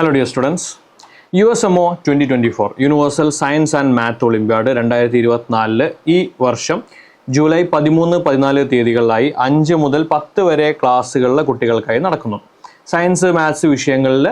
Hello dear students. USMO 2024 Universal Science and Math Olympiad 2024 ഈ വർഷം July 13-14 തീയതികളിലായി 5 മുതൽ 10 വരെ ക്ലാസ്സുകളിലെ കുട്ടികൾക്കായി നടക്കുന്നു. സയൻസ് മാത്സ് വിഷയങ്ങളിൽ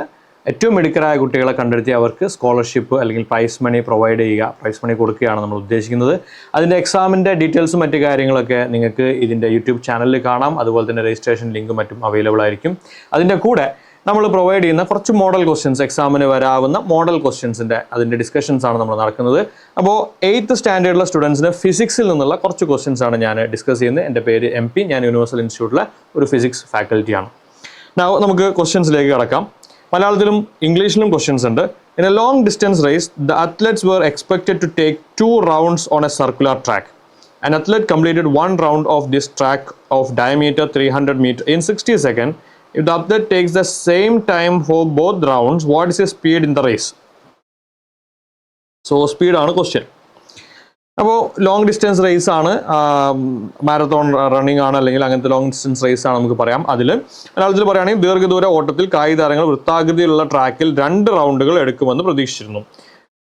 ഏറ്റവും മിടുക്കരായ കുട്ടികളെ കണ്ടെത്തി അവർക്ക് സ്കോളർഷിപ്പ് അല്ലെങ്കിൽ പ്രൈസ് മണി പ്രൊവൈഡ് ചെയ്യുക, പ്രൈസ് മണി കൊടുക്കുകയാണ് നമ്മൾ ഉദ്ദേശിക്കുന്നത്. അതിൻ്റെ എക്സാമിൻ്റെ ഡീറ്റെയിൽസും മറ്റു കാര്യങ്ങളൊക്കെ നിങ്ങൾക്ക് ഇതിൻ്റെ യൂട്യൂബ് ചാനലിൽ കാണാം. അതുപോലെ തന്നെ രജിസ്ട്രേഷൻ ലിങ്കും മറ്റും അവൈലബിൾ ആയിരിക്കും. അതിൻ്റെ കൂടെ നമ്മൾ പ്രൊവൈഡ് ചെയ്യുന്ന കുറച്ച് മോഡൽ ക്വസ്റ്റ്യൻസ്, എക്സാമിന് വരാവുന്ന മോഡൽ ക്വസ്റ്റ്യൻസിൻ്റെ അതിൻ്റെ ഡിസ്കഷൻസ് ആണ് നമ്മൾ നടക്കുന്നത്. അപ്പോൾ 8th സ്റ്റാൻഡേർഡിലെ സ്റ്റുഡൻസിന് ഫിസിക്സിൽ നിന്നുള്ള കുറച്ച് ക്വസ്റ്റ്യൻസ് ആണ് ഞാൻ ഡിസ്കസ് ചെയ്യുന്നത്. എൻ്റെ പേര് MP, ഞാൻ യൂണിവേഴ്സൽ ഇൻസ്റ്റിറ്റ്യൂട്ടിലെ ഒരു ഫിസിക്സ് ഫാക്കൽറ്റിയാണ്. നമുക്ക് ക്വസ്റ്റ്യൻസിലേക്ക് കടക്കാം. മലയാളത്തിലും ഇംഗ്ലീഷിലും ക്വസ്റ്റ്യൻസ് ഉണ്ട്. In a long distance race the athletes were expected to take 2 rounds on a circular track. An athlete completed 1 round of this track of diameter 300 meters in 60 seconds. If the athlete takes the same time for both rounds, what is his speed in the race? So speed ആണ് question. അപ്പോൾ long distance raise ആണ്, marathon running ആണ്, അല്ലെങ്കിൽ അങ്ങനത്തെ long distance raise ആണ് നമുക്ക് പറയാം. മലയാളത്തിൽ പറയുകയാണെങ്കിൽ ദീർഘദൂര ഓട്ടത്തിൽ കായിക താരങ്ങൾ വൃത്താകൃതിയിലുള്ള ട്രാക്കിൽ 2 റൗണ്ടുകൾ എടുക്കുമെന്ന് പ്രതീക്ഷിച്ചിരുന്നു.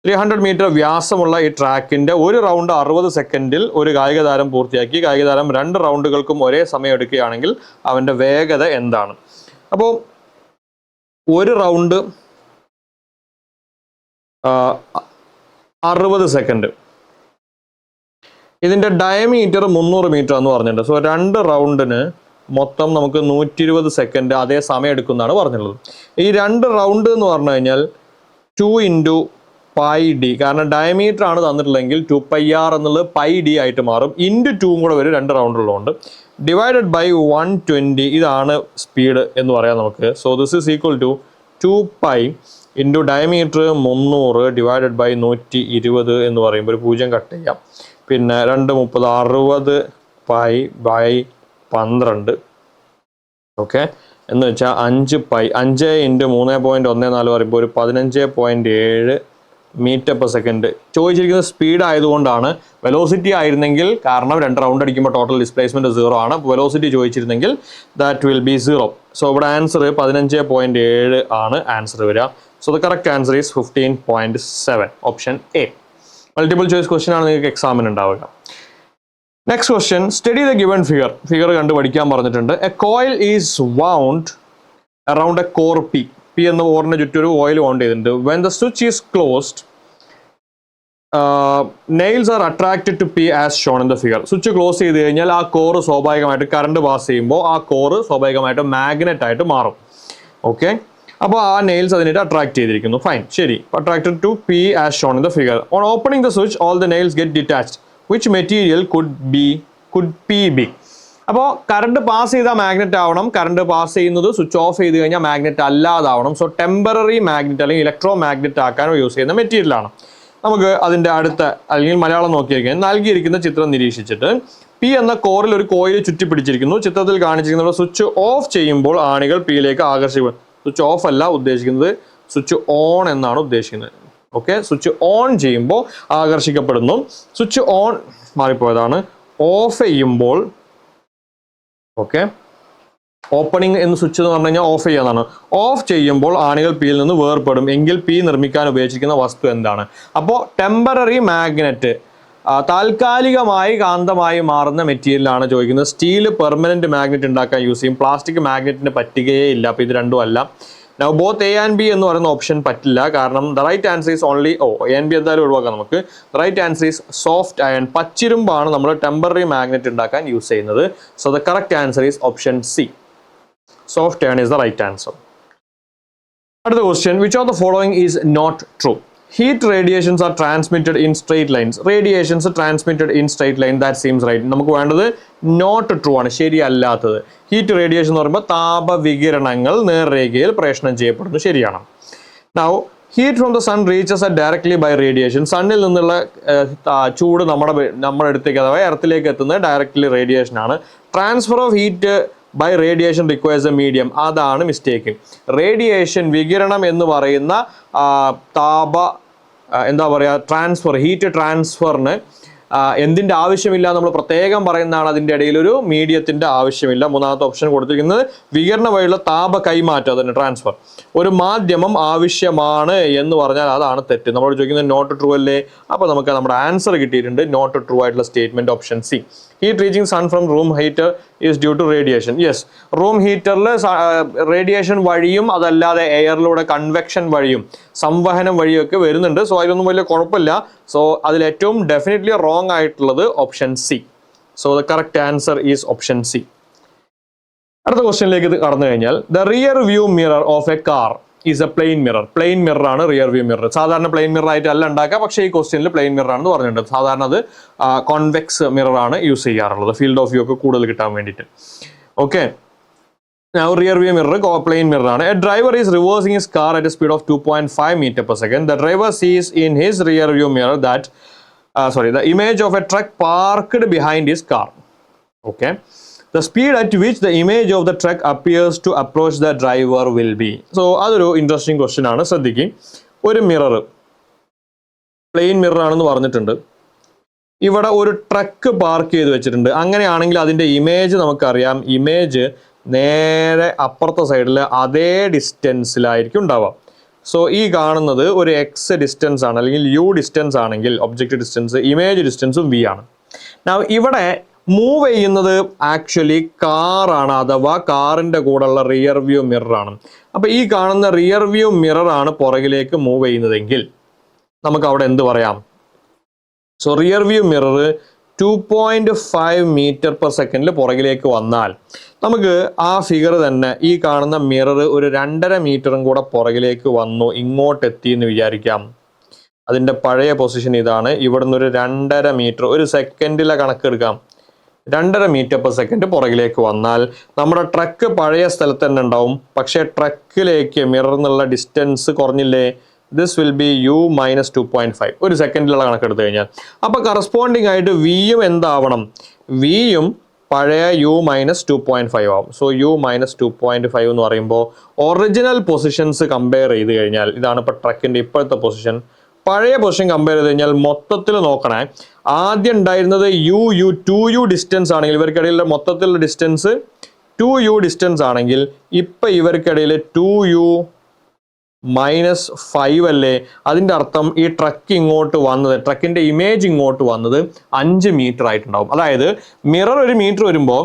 300 മീറ്റർ വ്യാസമുള്ള ഈ ട്രാക്കിന്റെ ഒരു റൗണ്ട് 60 സെക്കൻഡിൽ ഒരു കായിക താരം പൂർത്തിയാക്കി. കായിക താരം 2 റൗണ്ടുകൾക്കും ഒരേ സമയം എടുക്കുകയാണെങ്കിൽ അവന്റെ വേഗത എന്താണ്? അപ്പോൾ ഒരു റൗണ്ട് 60 സെക്കൻഡ്, ഇതിൻ്റെ ഡയമീറ്റർ 300 മീറ്റർ എന്ന് പറഞ്ഞിട്ടുണ്ട്. സോ 2 റൗണ്ടിന് മൊത്തം നമുക്ക് 120 സെക്കൻഡ് അതേ സമയം എടുക്കുന്നതാണ് പറഞ്ഞിട്ടുള്ളത്. ഈ 2 റൗണ്ട് എന്ന് പറഞ്ഞു കഴിഞ്ഞാൽ 2 × πd, കാരണം ഡയമീറ്റർ ആണ് തന്നിട്ടുള്ളതെങ്കിൽ 2πr എന്നുള്ളത് πd ആയിട്ട് മാറും. ഇൻറ്റു 2 കൂടെ വരും 2 റൗണ്ടുള്ളതുകൊണ്ട്. ഡിവൈഡഡ് ബൈ 120, ഇതാണ് സ്പീഡ് എന്ന് പറയാം നമുക്ക്. So this is equal to 2π into diameter 300 divided by 120 എന്ന് പറയുമ്പോൾ ഒരു 0 കട്ട് ചെയ്യാം. പിന്നെ 2 30 60 π ബൈ 12, ഓക്കെ, എന്ന് വെച്ചാൽ 5π 5 × 3.14 പറയുമ്പോൾ ഒരു 15.7 മീറ്റർ പെർ സെക്കൻഡ്. ചോദിച്ചിരിക്കുന്നത് സ്പീഡ് ആയതുകൊണ്ടാണ്. വെലോസിറ്റി ആയിരുന്നെങ്കിൽ, കാരണം 2 റൗണ്ട് അടിക്കുമ്പോൾ ടോട്ടൽ ഡിസ്പ്ലേസ്മെന്റ് 0 ആണ്. വെലോസിറ്റി ചോദിച്ചിരുന്നെങ്കിൽ ദാറ്റ് വിൽ ബി 0. സോ ഇവിടെ ആൻസർ 15.7 ആണ് ആൻസർ വരിക. So the correct answer is 15.7, option A. Multiple choice question ആണ് നിങ്ങൾക്ക് എക്സാമിന് ഉണ്ടാവുക. Next question, study the given figure കണ്ട് പഠിക്കാൻ പറഞ്ഞിട്ടുണ്ട്. A coil is wound around a core P എന്ന ഓറിന് ചുറ്റും ഒരു ഓയിൽ വൗണ്ട് ചെയ്തിട്ടുണ്ട്. When the switch is closed nails are attracted to P as shown in the figure. Switch close ചെയ്ത് കഴിഞ്ഞാൽ ആ കോറ് സ്വാഭാവികമായിട്ട് കറണ്ട് പാസ് ചെയ്യുമ്പോൾ ആ കോറ് സ്വാഭാവികമായിട്ട് മാഗ്നറ്റ് ആയിട്ട് മാറും. ഓക്കെ, അപ്പോൾ ആ നെയിൽസ് അതിനായിട്ട് അട്രാക്ട് ചെയ്തിരിക്കുന്നു. ഫൈൻ, ശരി. Attracted to P as shown in the figure. On opening the switch all the nails get detached. Which material could P be? അപ്പോൾ കറണ്ട് പാസ് ചെയ്താൽ മാഗ്നറ്റ് ആവണം. കറണ്ട് പാസ് ചെയ്യുന്നത് switch off ചെയ്ത് കഴിഞ്ഞാൽ magnet അല്ലാതാവണം. So temporary magnet അല്ലെങ്കിൽ electromagnet ആക്കാൻ use ചെയ്യുന്ന മെറ്റീരിയലാണ്. നമുക്ക് അതിൻ്റെ അടുത്ത അല്ലെങ്കിൽ മലയാളം നോക്കിയിരിക്കുന്നത്, നൽകിയിരിക്കുന്ന ചിത്രം നിരീക്ഷിച്ചിട്ട് പി എന്ന കോറിൽ ഒരു കോയിൽ ചുറ്റിപ്പിടിച്ചിരിക്കുന്നു. ചിത്രത്തിൽ കാണിച്ചിരിക്കുന്നത് സ്വിച്ച് ഓഫ് ചെയ്യുമ്പോൾ ആണികൾ പിയിലേക്ക് ആകർഷിക്കും. സ്വിച്ച് ഓഫ് അല്ല ഉദ്ദേശിക്കുന്നത്, സ്വിച്ച് ഓൺ എന്നാണ് ഉദ്ദേശിക്കുന്നത്. ഓക്കെ, സ്വിച്ച് ഓൺ ചെയ്യുമ്പോൾ ആകർഷിക്കപ്പെടുന്നു. സ്വിച്ച് ഓൺ മാറിപ്പോയതാണ്. ഓഫ് ചെയ്യുമ്പോൾ, ഓക്കെ, ഓപ്പണിംഗ് എന്ന് സ്വിച്ച് എന്ന് പറഞ്ഞു കഴിഞ്ഞാൽ ഓഫ് ചെയ്യാന്നാണ്. ഓഫ് ചെയ്യുമ്പോൾ ആണികൾ പിയിൽ നിന്ന് വേർപെടും. എങ്കിൽ പി നിർമ്മിക്കാൻ ഉപയോഗിച്ചിരിക്കുന്ന വസ്തു എന്താണ്? അപ്പോൾ ടെമ്പററി മാഗ്നറ്റ്, താൽക്കാലികമായി കാന്തമായി മാറുന്ന മെറ്റീരിയലാണ് ചോദിക്കുന്നത്. സ്റ്റീൽ പെർമനന്റ് മാഗ്നറ്റ് ഉണ്ടാക്കാൻ യൂസ് ചെയ്യും. പ്ലാസ്റ്റിക് മാഗ്നറ്റിന് പറ്റുകയേ ഇല്ല. അപ്പോൾ ഇത് രണ്ടും അല്ല. Now both A and B എന്ന് പറയുന്ന ഓപ്ഷൻ പറ്റില്ല, കാരണം the right answer is only A and B എന്തായാലും ഒഴിവാക്കാം നമുക്ക്. The right answer is soft iron. പച്ചിരുമ്പാണ് നമ്മൾ ടെമ്പററി മാഗ്നറ്റ് ഉണ്ടാക്കാൻ യൂസ് ചെയ്യുന്നത്. So the correct answer is option C. Soft iron is the right answer. അടുത്ത question, which of the following is not true? Heat radiations are transmitted in straight lines. Radiations transmitted in straight line. That seems right. നമുക്ക് വേണ്ടത് not true ആണ്, ശരിയല്ലാത്തത്. Heat radiation എന്ന് പറയുമ്പോൾ താപവികിരണങ്ങൾ നേർരേഖയിൽ പ്രേഷണം ചെയ്യപ്പെടുന്നു, ശരിയാണ്. Now heat from the sun reaches us directly by radiation. സണ്ണിൽ നിന്നുള്ള ചൂട് നമ്മുടെ അടുത്തേക്ക് അഥവാ എർത്തിലേക്ക് എത്തുന്നത് ഡയറക്റ്റ്ലി റേഡിയേഷൻ ആണ്. Transfer of heat by radiation requires a medium. അതാണ് മിസ്റ്റേക്ക്. റേഡിയേഷൻ, വികിരണം എന്ന് പറയുന്ന എന്താ പറയുക, ഹീറ്റ് ട്രാൻസ്ഫറിന് എന്തിൻ്റെ ആവശ്യമില്ല നമ്മൾ പ്രത്യേകം പറയുന്നതാണ്, അതിൻ്റെ ഇടയിൽ ഒരു മീഡിയത്തിൻ്റെ ആവശ്യമില്ല. മൂന്നാമത്തെ ഓപ്ഷൻ കൊടുത്തിരിക്കുന്നത് വികിരണ വഴിയുള്ള താപ കൈമാറ്റം, അതിന് ട്രാൻസ്ഫർ. ഒരു മാധ്യമം ആവശ്യമാണ് എന്ന് പറഞ്ഞാൽ അതാണ് തെറ്റ്. നമ്മൾ ചോദിക്കുന്നത് നോട്ട് ട്രൂ അല്ലേ? അപ്പോൾ നമുക്ക് നമ്മുടെ ആൻസർ കിട്ടിയിട്ടുണ്ട്. നോട്ട് ട്രൂ ആയിട്ടുള്ള statement option C. Heat reaching sun from room heater is due to radiation. Yes, room ഹീറ്ററിൽ റേഡിയേഷൻ വഴിയും അതല്ലാതെ എയറിലൂടെ കൺവെക്ഷൻ വഴിയും സംവഹനം വഴിയും ഒക്കെ വരുന്നുണ്ട്. സോ അതിലൊന്നും വലിയ കുഴപ്പമില്ല. സോ അതിൽ ഏറ്റവും ഡെഫിനറ്റ്ലി റോങ് ആയിട്ടുള്ളത് option C. So the correct answer is option C. അടുത്ത ക്വസ്റ്റ്യനിലേക്ക് കടന്നു കഴിഞ്ഞാൽ, the rear view mirror of a car is a plain mirror. Plain mirror ആണ് റിയർ വ്യൂ മിറർ. സാധാരണ പ്ലെയിൻ മിറർ ആയിട്ട് അല്ല ഉണ്ടാക്കുക, പക്ഷേ ഈ ക്വസ്റ്റ്യനിൽ പ്ലെയിൻ മിറർ ആണെന്ന് പറഞ്ഞിട്ടുണ്ട്. സാധാരണ അത് കോൺവെക്സ് മിറർ ആണ് യൂസ് ചെയ്യാറുള്ളത്, ഫീൽഡ് ഓഫ് വ്യൂ ഒക്കെ കൂടുതൽ കിട്ടാൻ വേണ്ടിയിട്ട്. Okay, rear view mirror plain mirror ആണ്. A driver is reversing his car at a speed of 2.5 meter per second. The driver sees in his rear view mirror the image of a truck parked behind his car. Okay, the speed at which the image of the truck appears to approach the driver will be. So അതൊരു interesting question ആണ്. ശ്രദ്ധിക്കും, ഒരു mirror plain mirror ആണെന്ന് പറഞ്ഞിട്ടുണ്ട്. ഇവിടെ ഒരു truck park ചെയ്ത് വെച്ചിട്ടുണ്ട്. അങ്ങനെയാണെങ്കിൽ അതിൻ്റെ ഇമേജ് നമുക്കറിയാം, ഇമേജ് നേരെ അപ്പുറത്തെ സൈഡിൽ അതേ ഡിസ്റ്റൻസിലായിരിക്കും ഉണ്ടാവുക. സോ ഈ കാണുന്നത് ഒരു എക്സ് ഡിസ്റ്റൻസ് ആണ്, അല്ലെങ്കിൽ യു ഡിസ്റ്റൻസ് ആണെങ്കിൽ ഒബ്ജക്റ്റ് ഡിസ്റ്റൻസ്, ഇമേജ് ഡിസ്റ്റൻസും വി ആണ്. ഇവിടെ മൂവ് ചെയ്യുന്നത് ആക്ച്വലി കാറാണ്, അഥവാ കാറിൻ്റെ കൂടെയുള്ള റിയർ വ്യൂ മിറർ ആണ്. അപ്പോൾ ഈ കാണുന്ന റിയർ വ്യൂ മിറർ ആണ് പുറകിലേക്ക് മൂവ് ചെയ്യുന്നതെങ്കിൽ നമുക്ക് അവിടെ എന്ത് പറയാം? So rear view mirror 2.5 meter per second പുറകിലേക്ക് വന്നാൽ നമുക്ക് ആ ഫിഗർ തന്നെ, ഈ കാണുന്ന മിറർ ഒരു 2.5 മീറ്ററും കൂടെ പുറകിലേക്ക് വന്നു, ഇങ്ങോട്ട് എത്തി എന്ന് വിചാരിക്കാം. അതിൻ്റെ പഴയ പൊസിഷൻ ഇതാണ്. ഇവിടുന്ന് ഒരു 2.5 മീറ്റർ, ഒരു സെക്കൻഡിലെ കണക്കെടുക്കാം, 2.5 meter per second പുറകിലേക്ക് വന്നാൽ നമ്മുടെ ട്രക്ക് പഴയ സ്ഥലത്ത് തന്നെ ഉണ്ടാവും. പക്ഷേ ട്രക്കിലേക്ക് മിററിനുള്ള ഡിസ്റ്റൻസ് കുറഞ്ഞില്ലേ? This will be u minus 2.5, ഒരു സെക്കൻഡിലുള്ള കണക്കെടുത്തു കഴിഞ്ഞാൽ. അപ്പോൾ കറസ്പോണ്ടിങ് ആയിട്ട് വിയും എന്താവണം? വിയും പഴയ u minus 2.5 ആവും. സോ u minus 2.5 എന്ന് പറയുമ്പോൾ ഒറിജിനൽ പൊസിഷൻസ് കമ്പയർ ചെയ്ത് കഴിഞ്ഞാൽ, ഇതാണ് ഇപ്പോൾ ട്രക്കിൻ്റെ ഇപ്പോഴത്തെ പൊസിഷൻ, പഴയ പൊസിഷൻ കമ്പയർ ചെയ്ത് കഴിഞ്ഞാൽ മൊത്തത്തിൽ നോക്കണേ. ആദ്യം ഉണ്ടായിരുന്നത് u 2u ഡിസ്റ്റൻസ് ആണെങ്കിൽ, ഇവർക്കിടയിലെ മൊത്തത്തിലുള്ള ഡിസ്റ്റൻസ് 2u ഡിസ്റ്റൻസ് ആണെങ്കിൽ, ഇപ്പം ഇവർക്കിടയിൽ 2u minus 5 അല്ലേ? അതിൻ്റെ അർത്ഥം ഈ ട്രക്ക് ഇങ്ങോട്ട് വന്നത്, ട്രക്കിൻ്റെ ഇമേജ് ഇങ്ങോട്ട് വന്നത് 5 മീറ്റർ ആയിട്ടുണ്ടാവും. അതായത് മിറർ 1 മീറ്റർ വരുമ്പോൾ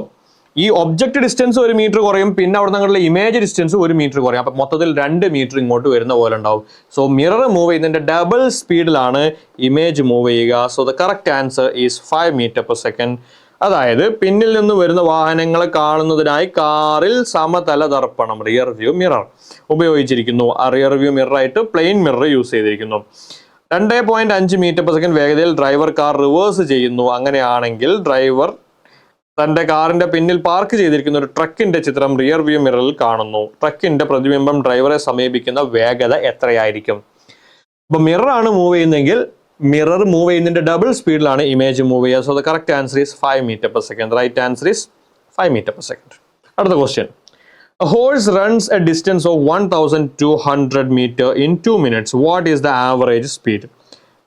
ഈ ഒബ്ജക്റ്റ് ഡിസ്റ്റൻസ് 1 മീറ്റർ കുറയും, പിന്നെ അവിടെ നിന്നുള്ള ഇമേജ് ഡിസ്റ്റൻസ് 1 മീറ്റർ കുറയും. അപ്പം മൊത്തത്തിൽ 2 മീറ്റർ ഇങ്ങോട്ട് വരുന്ന പോലെ ഉണ്ടാവും. സോ മിറർ മൂവ് ചെയ്യുന്നതിൻ്റെ ഡബിൾ സ്പീഡിലാണ് ഇമേജ് മൂവ് ചെയ്യുക. So the correct answer is 5 meter per second. അതായത് പിന്നിൽ നിന്ന് വരുന്ന വാഹനങ്ങളെ കാണുന്നതിനായി കാറിൽ സമതല ദർപ്പണം, റിയർ വ്യൂ മിറർ ഉപയോഗിച്ചിരിക്കുന്നു. ആ റിയർ വ്യൂ മിറർ ആയിട്ട് പ്ലെയിൻ മിറർ യൂസ് ചെയ്തിരിക്കുന്നു. 2.5 meter per second വേഗതയിൽ ഡ്രൈവർ കാർ റിവേഴ്സ് ചെയ്യുന്നു. അങ്ങനെയാണെങ്കിൽ ഡ്രൈവർ തൻ്റെ കാറിൻ്റെ പിന്നിൽ പാർക്ക് ചെയ്തിരിക്കുന്ന ഒരു ട്രക്കിൻ്റെ ചിത്രം റിയർ വ്യൂ മിററിൽ കാണുന്നു. ട്രക്കിൻ്റെ പ്രതിബിംബം ഡ്രൈവറെ സമീപിക്കുന്ന വേഗത എത്രയായിരിക്കും? അപ്പോൾ മിററാണ് മൂവ് ചെയ്യുന്നതെങ്കിൽ മിറർ മൂവ് ചെയ്യുന്നതിൻ്റെ ഡബിൾ സ്പീഡിലാണ് ഇമേജ് മൂവ് ചെയ്യുക. So the correct answer is 5 meter per second. The right answer is 5 meter per second. അടുത്ത question, a horse runs a distance of 1200 meter in 2 minutes. What is the average speed?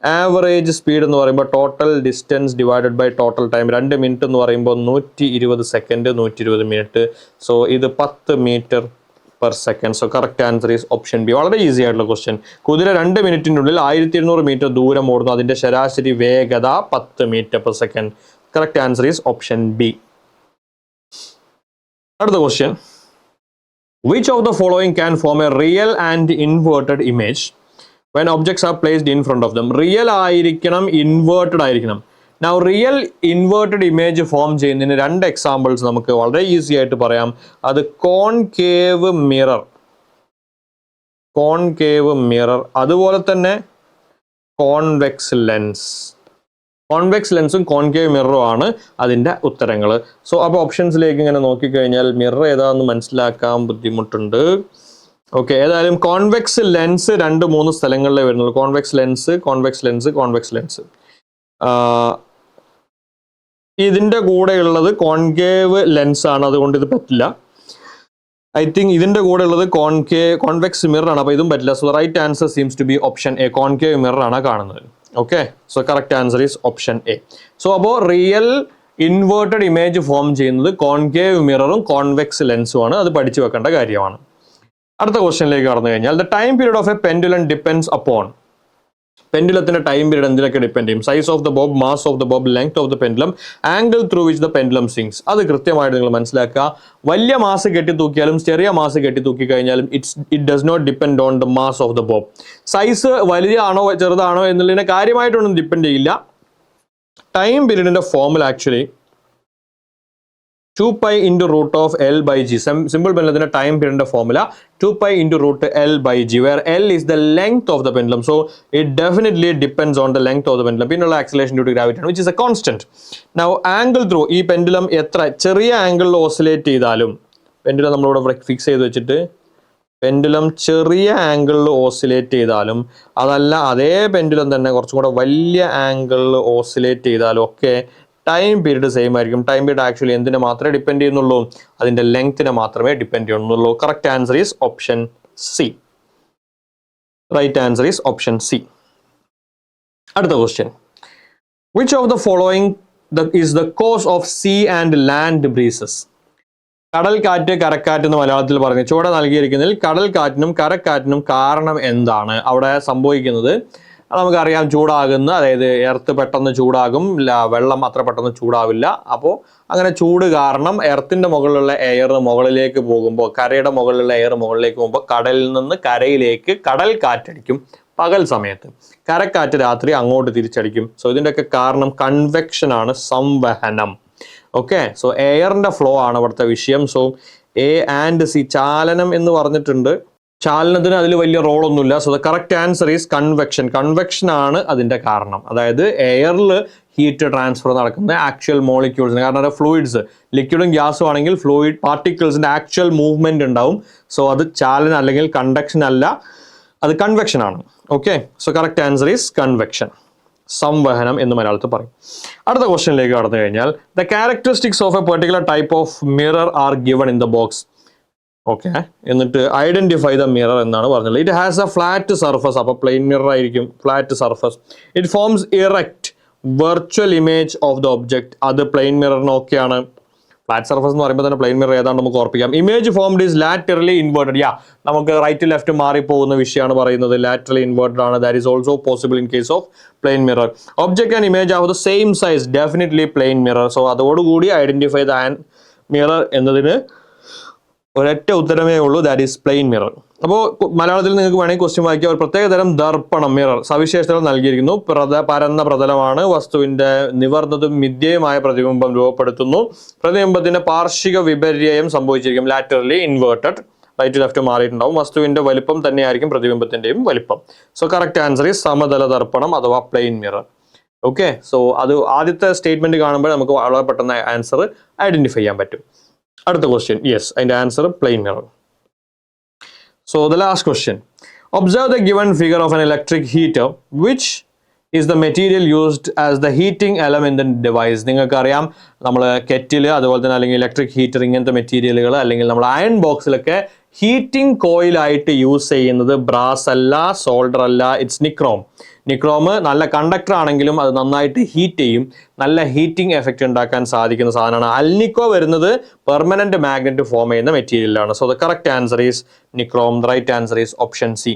Average speed എന്ന് പറയുമ്പോൾ total distance divided by total time. 2 minute എന്ന് പറയുമ്പോൾ 120 second, 120 minute. So ഇത് 10 meter per second. So correct answer is option B. വളരെ easy ആയിട്ടുള്ള question. കുതിര 2 മിനിറ്റിനുള്ളിൽ 1200 metre ദൂരം ഓടുന്നു. അതിൻ്റെ ശരാശരി വേഗത 10 meter per second. Correct answer is option B. അടുത്ത question, which of the following can form a real and inverted image when objects are placed in front of them? Real ആയിരിക്കണം, inverted ആയിരിക്കണം. Now real inverted image form ചെയ്യുന്നതിന് 2 examples നമുക്ക് വളരെ easy ആയിട്ട് പറയാം. അത് concave mirror, അതുപോലെ തന്നെ കോൺവെക്സ് ലെൻസ്. കോൺവെക്സ് ലെൻസും കോൺകേവ് മിററും ആണ് അതിൻ്റെ ഉത്തരങ്ങൾ. സോ അപ്പോൾ ഓപ്ഷൻസിലേക്ക് ഇങ്ങനെ നോക്കിക്കഴിഞ്ഞാൽ മിറർ ഏതാണെന്ന് മനസ്സിലാക്കാൻ ബുദ്ധിമുട്ടുണ്ട്. ഓക്കെ, ഏതായാലും കോൺവെക്സ് ലെൻസ് 2-3 സ്ഥലങ്ങളിലേ വരുന്നുള്ളൂ. കോൺവെക്സ് ലെൻസ് ഇതിൻ്റെ കൂടെയുള്ളത് കോൺകേവ് ലെൻസ് ആണ്, അതുകൊണ്ട് ഇത് പറ്റില്ല. ഐ തിങ്ക് ഇതിൻ്റെ കൂടെ ഉള്ളത് കോൺവെക്സ് മിറർ ആണ്, അപ്പോൾ ഇതും പറ്റില്ല. So right answer seems to be option A, concave mirror ആണ് കാണുന്നത്. Okay, so correct answer is option A. So about real inverted image form ചെയ്യുന്നത് concave mirror convex lens ആണ്. അത് പഠിച്ചു വെക്കേണ്ട കാര്യമാണ്. അടുത്ത ക്വസ്റ്റ്യനിലേക്ക് കടന്നു കഴിഞ്ഞാൽ the time period of a pendulum depends upon. പെൻഡുലത്തിന്റെ ടൈം പീരീഡ് എന്തിനൊക്കെ ഡിപ്പെൻഡ് ചെയ്യും? Size of the bob, mass of the bob, length of the pendulum, angle through which the pendulum swings. അത് കൃത്യമായിട്ട് നിങ്ങൾ മനസ്സിലാക്കുക. വലിയ മാസ് കെട്ടി തൂക്കിയാലും ചെറിയ മാസ് കെട്ടി തൂക്കി കഴിഞ്ഞാലും it does not depend on the mass of the bob. Size വലുതാണോ ചെറുതാണോ എന്നുള്ളതിനെ കാര്യമായിട്ടൊന്നും ഡിപ്പെൻഡ് ചെയ്യില്ല. ടൈം പീരീഡിന്റെ formula actually 2 pi into root of L by G. Simple pendulum time period formula 2 pi into root L by G, where L is the length of the pendulum. So it definitely depends on the length of the pendulum. Pinnulla acceleration due to gravity, which is a constant. Now angle through ee pendulum etra cheriya angle oscillate cheyidalum, pendulum nammaloda fix ചെയ്തു വെച്ചിട്ട് pendulum ചെറിയ ആംഗിളിൽ oscillate ചെയ്താലും അതല്ല അതേ pendulum തന്നെ കുറച്ചും കൂടെ വലിയ ആംഗിളിൽ ഓസിലേറ്റ് ചെയ്താലും ഒക്കെ ടൈം പീരീഡ് സെയിം ആയിരിക്കും. ടൈം പീരീഡ് ആക്ച്വലി എന്തിനെ മാത്രമേ ഡിപ്പെൻഡ് ചെയ്യുന്നുള്ളൂ? അതിന്റെ ലെങ്ത്തിനെ മാത്രമേ ഡിപ്പെൻഡ് ചെയ്യുന്നുള്ളൂ. Correct answer is option C. Right answer is option C. അടുത്ത question, which of the following is the cause of sea and land breezes? കടൽ കാറ്റ്, കരക്കാറ്റ് എന്ന് മലയാളത്തിൽ പറഞ്ഞു. ചുവടെ നൽകിയിരിക്കുന്നതിൽ കടൽ കാറ്റിനും കരക്കാറ്റിനും കാരണം എന്താണ്? അവിടെ സംഭവിക്കുന്നത് നമുക്കറിയാം, ചൂടാകുന്ന, അതായത് എർത്ത് പെട്ടെന്ന് ചൂടാകും, വെള്ളം അത്ര പെട്ടെന്ന് ചൂടാവില്ല. അപ്പോൾ അങ്ങനെ ചൂട് കാരണം എർത്തിന്റെ മുകളിലുള്ള എയർ മുകളിലേക്ക് പോകുമ്പോൾ, കരയുടെ മുകളിലുള്ള എയർ മുകളിലേക്ക് പോകുമ്പോൾ കടലിൽ നിന്ന് കരയിലേക്ക് കടൽ കാറ്റടിക്കും പകൽ സമയത്ത്, കരക്കാറ്റ് രാത്രി അങ്ങോട്ട് തിരിച്ചടിക്കും. സോ ഇതിൻ്റെയൊക്കെ കാരണം കൺവെക്ഷൻ ആണ്, സംവഹനം. ഓക്കെ, സോ എയറിന്റെ ഫ്ലോ ആണ് ഇവിടുത്തെ വിഷയം. So A and C. ചാലനം എന്ന് പറഞ്ഞിട്ടുണ്ട്, ചാലനത്തിന് അതിൽ വലിയ റോളൊന്നുമില്ല. So the correct answer is convection. Convection ആണ് അതിന്റെ കാരണം. അതായത് എയറിൽ ഹീറ്റ് ട്രാൻസ്ഫർ നടക്കുന്ന ആക്ച്വൽ മോളിക്യൂൾസിന്, കാരണം ഫ്ലൂയിഡ്സ് ലിക്വിഡും ഗ്യാസും ആണെങ്കിൽ ഫ്ലൂയിഡ് പാർട്ടിക്കിൾസിന്റെ ആക്ച്വൽ മൂവ്മെന്റ് ഉണ്ടാവും. സോ അത് ചാലനം അല്ലെങ്കിൽ കണ്ടക്ഷൻ അല്ല, അത് കൺവെക്ഷൻ ആണ്. Okay, so correct answer is convection. സംവഹനം എന്ന് മലയാളത്തിൽ പറയും. അടുത്ത ക്വസ്റ്റ്യനിലേക്ക് കടന്നു കഴിഞ്ഞാൽ the characteristics of A particular type of mirror are given in the box. Okay, എന്നിട്ട് ഐഡന്റിഫൈ ദ മിറർ എന്നാണ് പറഞ്ഞത്. It has A flat surface. അപ്പോൾ പ്ലെയിൻ മിറർ ആയിരിക്കും, flat surface. It forms erect virtual image of the object. അത് plain മിററിന് ഓക്കെയാണ്. Flat surface എന്ന് പറയുമ്പോൾ തന്നെ പ്ലെയിൻ മിറർ ഏതാണ്ട് നമുക്ക് ഓർപ്പിക്കാം. Image formed is laterally inverted. നമുക്ക് റൈറ്റ് ലെഫ്റ്റ് മാറിപ്പോകുന്ന വിഷയമാണ് പറയുന്നത്. ലാറ്ററലി ഇൻവേർട്ടഡ് ആണ്. That is also possible in case of plain mirror. Object and image of the same size, definitely plain mirror. So അതോടുകൂടി identify the mirror എന്നതിന് ഒരൊറ്റ ഉത്തരമേ ഉള്ളൂ, that is plain mirror. അപ്പോൾ മലയാളത്തിൽ നിങ്ങൾക്ക് വേണമെങ്കിൽ ക്വസ്റ്റ്യൻ വായിക്കുക. ഒരു പ്രത്യേക തരം ദർപ്പണം, മിറർ സവിശേഷതകൾ നൽകിയിരിക്കുന്നു. പരന്ന പ്രതലമാണ്. വസ്തുവിന്റെ നിവർന്നതും മിഥ്യയുമായ പ്രതിബിംബം രൂപപ്പെടുത്തുന്നു. പ്രതിബിംബത്തിന്റെ പാർശ്വിക വിപര്യം സംഭവിച്ചിരിക്കും, ലാറ്ററലി ഇൻവേർട്ടഡ്. റൈറ്റ് ലെഫ്റ്റ് മാറിയിട്ടുണ്ടാവും. വസ്തുവിന്റെ വലിപ്പം തന്നെയായിരിക്കും പ്രതിബിംബത്തിന്റെയും വലിപ്പം. സോ കറക്റ്റ് ആൻസർ ഈസ് സമതല ദർപ്പണം അഥവാ പ്ലെയിൻ മിറർ. ഓക്കെ, സോ അത് ആദ്യത്തെ സ്റ്റേറ്റ്മെന്റ് കാണുമ്പോൾ നമുക്ക് വളരെ പെട്ടെന്ന് ആൻസർ ഐഡന്റിഫൈ ചെയ്യാൻ പറ്റും. അടുത്ത ക്വസ്റ്റ്യൻ, യെസ്, അതിന്റെ answer plain mirror. So the last question, observe the given figure of an electric heater which is the material used as the heating element in device. നിങ്ങൾക്കറിയാം, നമ്മൾ കെറ്റിൽ, അതുപോലെ തന്നെ അല്ലെങ്കിൽ electric heater, ഇങ്ങനത്തെ മെറ്റീരിയലുകൾ, അല്ലെങ്കിൽ നമ്മൾ അയൺ ബോക്സിലൊക്കെ ഹീറ്റിംഗ് കോയിലായിട്ട് യൂസ് ചെയ്യുന്നത് ബ്രാസ് അല്ല, സോൾഡർ അല്ല, ഇറ്റ്സ് നിക്രോം. നിക്രോം നല്ല കണ്ടക്ടർ ആണെങ്കിലും അത് നന്നായിട്ട് ഹീറ്റ് ചെയ്യും, നല്ല ഹീറ്റിംഗ് എഫക്റ്റ് ഉണ്ടാക്കാൻ സാധിക്കുന്ന സാധനമാണ്. അൽനിക്കോ വരുന്നത് പെർമനന്റ് മാഗ്നറ്റ് ഫോം ചെയ്യുന്ന മെറ്റീരിയലാണ്. So the correct answer is nichrome. The right answer is option C.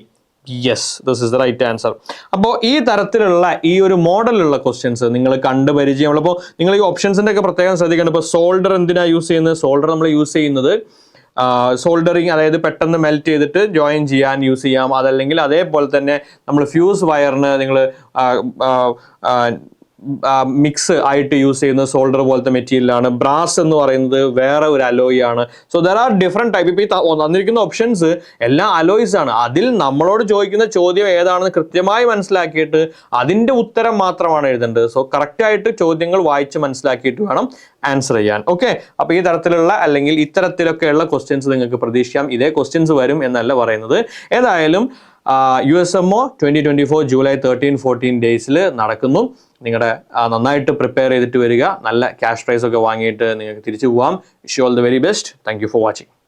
Yes, this is the right answer. അപ്പോൾ ഈ തരത്തിലുള്ള ഈ ഒരു മോഡലുള്ള ക്വസ്റ്റ്യൻസ് നിങ്ങൾ കണ്ട് പരിചയമുള്ള, അപ്പോൾ നിങ്ങൾ ഈ ഓപ്ഷൻസിന്റെ ഒക്കെ പ്രത്യേകം ശ്രദ്ധിക്കണം. ഇപ്പോൾ സോൾഡർ എന്തിനാണ് യൂസ് ചെയ്യുന്നത്? സോൾഡർ നമ്മൾ യൂസ് ചെയ്യുന്നത് സോൾഡറിങ്, അതായത് പെട്ടെന്ന് മെൽറ്റ് ചെയ്തിട്ട് ജോയിൻ ചെയ്യാൻ യൂസ് ചെയ്യാം. അതല്ലെങ്കിൽ അതേപോലെ തന്നെ നമ്മൾ ഫ്യൂസ് വയറിന് നിങ്ങൾ മിക്സ് ആയിട്ട് യൂസ് ചെയ്യുന്ന സോൾഡർ പോലത്തെ മെറ്റീരിയലാണ്. ബ്രാസ് എന്ന് പറയുന്നത് വേറെ ഒരു അലോയ് ആണ്. So there are different type. ഇപ്പോൾ ഈ തന്നിരിക്കുന്ന ഓപ്ഷൻസ് എല്ലാം അലോയ്സ് ആണ്. അതിൽ നമ്മളോട് ചോദിക്കുന്ന ചോദ്യം ഏതാണെന്ന് കൃത്യമായി മനസ്സിലാക്കിയിട്ട് അതിന്റെ ഉത്തരം മാത്രമാണ് എഴുതേണ്ടത്. സോ കറക്റ്റ് ആയിട്ട് ചോദ്യങ്ങൾ വായിച്ച് മനസ്സിലാക്കിയിട്ട് വേണം ആൻസർ ചെയ്യാൻ. ഓക്കെ, അപ്പോൾ ഈ തരത്തിലുള്ള അല്ലെങ്കിൽ ഇത്തരത്തിലൊക്കെയുള്ള ക്വസ്റ്റ്യൻസ് നിങ്ങൾക്ക് പ്രതീക്ഷിക്കാം. ഇതേ ക്വസ്റ്റ്യൻസ് വരും എന്നല്ല പറയുന്നത്. ഏതായാലും USMO 2024 ജൂലൈ 13-14 ഡേയ്സിൽ നടക്കുന്നു. നിങ്ങളുടെ നന്നായിട്ട് പ്രിപ്പയർ ചെയ്തിട്ട് വരിക. നല്ല ക്യാഷ് പ്രൈസ് ഒക്കെ വാങ്ങിയിട്ട് നിങ്ങൾക്ക് തിരിച്ചു പോവാം. Wish you all the very best. Thank you for watching.